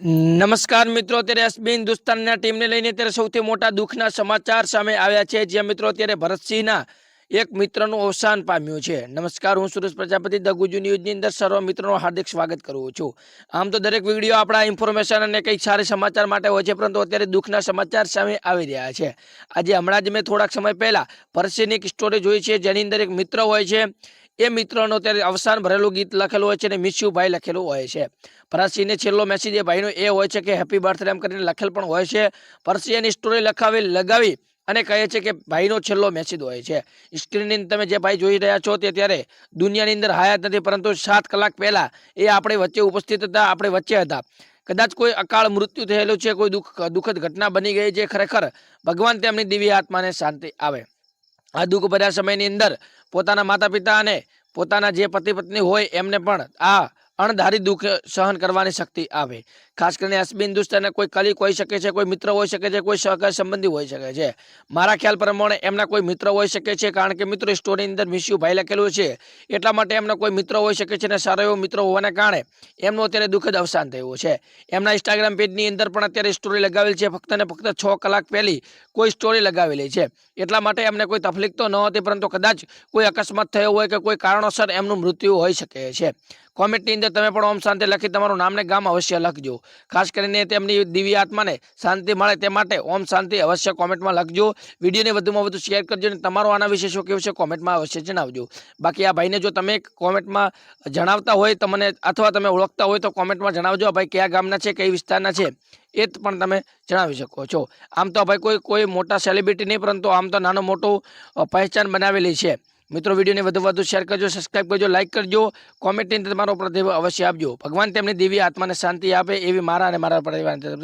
નમસ્કાર મિત્રો, અત્યારે એસબી હિન્દુસ્તાનના ટીમને લઈને અત્યારે સૌથી મોટા દુઃખના સમાચાર સામે આવ્યા છે। જ્યાં મિત્રો અત્યારે ભરતસિંહના એક મિત્રનું અવસાન પામ્યું છે। નમસ્કાર, હું સુરેશ પ્રજાપતિ ધ ગુજુ ન્યૂઝની અંદર સર્વ મિત્રોનું હાર્દિક સ્વાગત કરું છું। આમ તો દરેક વિડીયો આપણા ઇન્ફોર્મેશન અને કંઈક સારા સમાચાર માટે હોય છે, પરંતુ અત્યારે દુઃખના સમાચાર સામે આવી રહ્યા છે। આજે હમણાં જ મેં થોડાક સમય પહેલા ભરતસિંહની એક સ્ટોરી જોઈ છે, જેની અંદર એક મિત્ર હોય છે, એ મિત્રનો અત્યારે અવસાન ભરેલું ગીત લખેલું હોય છે અને મિસ યુ ભાઈ લખેલું હોય છે। ભરતસિંહને છેલ્લો મેસેજ એ ભાઈનો એ હોય છે કે હેપી બર્થડે એમ કરીને લખેલ પણ હોય છે। ભરતસિંહ એની સ્ટોરી લગાવી અને કહે છે કે ભાઈનો છેલ્લો મેસેજ હોય છે। સ્ક્રીનની તમે જે ભાઈ જોઈ રહ્યા છો તે ત્યારે દુનિયાની અંદર હયાત નથી, પરંતુ 7 કલાક પહેલા એ આપણી વચ્ચે ઉપસ્થિત હતા, આપણી વચ્ચે હતા। કદાચ કોઈ અકાળ મૃત્યુ થયેલું છે, કોઈ દુઃખદ ઘટના બની ગઈ છે। ખરેખર ભગવાન તેમની દિવ્ય આત્માને શાંતિ આવે। આ દુઃખ ભર્યા સમયની અંદર પોતાના માતા પિતા અને પોતાના જે પતિ પત્ની હોય એમને પણ આ અણધારી દુઃખ સહન કરવાની શક્તિ આવે। ખાસ કરીને એસબી હિન્દુસ્તાનના કોઈ કલીગ હોઈ શકે છે, કોઈ મિત્ર હોઈ શકે છે, કોઈ સહકાર સંબંધી હોઈ શકે છે। મારા ખ્યાલ પ્રમાણે એમના કોઈ મિત્ર હોઈ શકે છે, કારણ કે મિત્રો સ્ટોરીની અંદર મિસ યુ ભાઈ લખેલું છે, એટલા માટે એમના કોઈ મિત્ર હોઈ શકે છે અને સારો એવો મિત્ર હોવાના કારણે એમનું અત્યારે દુઃખદ અવસાન થયું છે। એમના ઇન્સ્ટાગ્રામ પેજની અંદર પણ અત્યારે સ્ટોરી લગાવેલી છે, ફક્ત ને ફક્ત 6 કલાક પહેલી કોઈ સ્ટોરી લગાવેલી છે। એટલા માટે એમને કોઈ તકલીફ તો ન હતી, પરંતુ કદાચ કોઈ અકસ્માત થયો હોય કે કોઈ કારણોસર એમનું મૃત્યુ હોઈ શકે છે। કોમેન્ટની અંદર તમે પણ ઓમ શાંતિ લખી તમારું નામ ને ગામ અવશ્ય લખજો। ખાસ કરીને તેમની દિવ્ય આત્માને શાંતિ મળે તે માટે ઓમ શાંતિ અવશ્ય કોમેન્ટમાં લખજો। વિડીયોને વધુમાં વધુ શેર કરજો અને તમારો આના વિશે શું કહેવું છે કોમેન્ટમાં અવશ્ય જણાવજો। બાકી આ ભાઈને જો તમે કોમેન્ટમાં જણાવતા હોય તો મને, અથવા તમે ઓળખતા હોય તો કોમેન્ટમાં જણાવજો। ભાઈ કયા ગામના છે, કઈ વિસ્તારના છે, એ પણ તમે જણાવી શકો છો। આમ તો ભાઈ કોઈ મોટા સેલિબ્રિટી નહીં, પરંતુ આમ તો નાનો મોટો પહેચાન બનાવેલી છે। મિત્રો વિડીયોને વધુ શેર કરજો, સબસ્ક્રાઇબ કરજો, લાઇક કરજો, કોમેન્ટની અંદર તમારો પ્રતિભાવ અવશ્ય આપજો। ભગવાન તેમની દિવ્ય આત્માને શાંતિ આપે એવી મારા અને મારા પરિવાર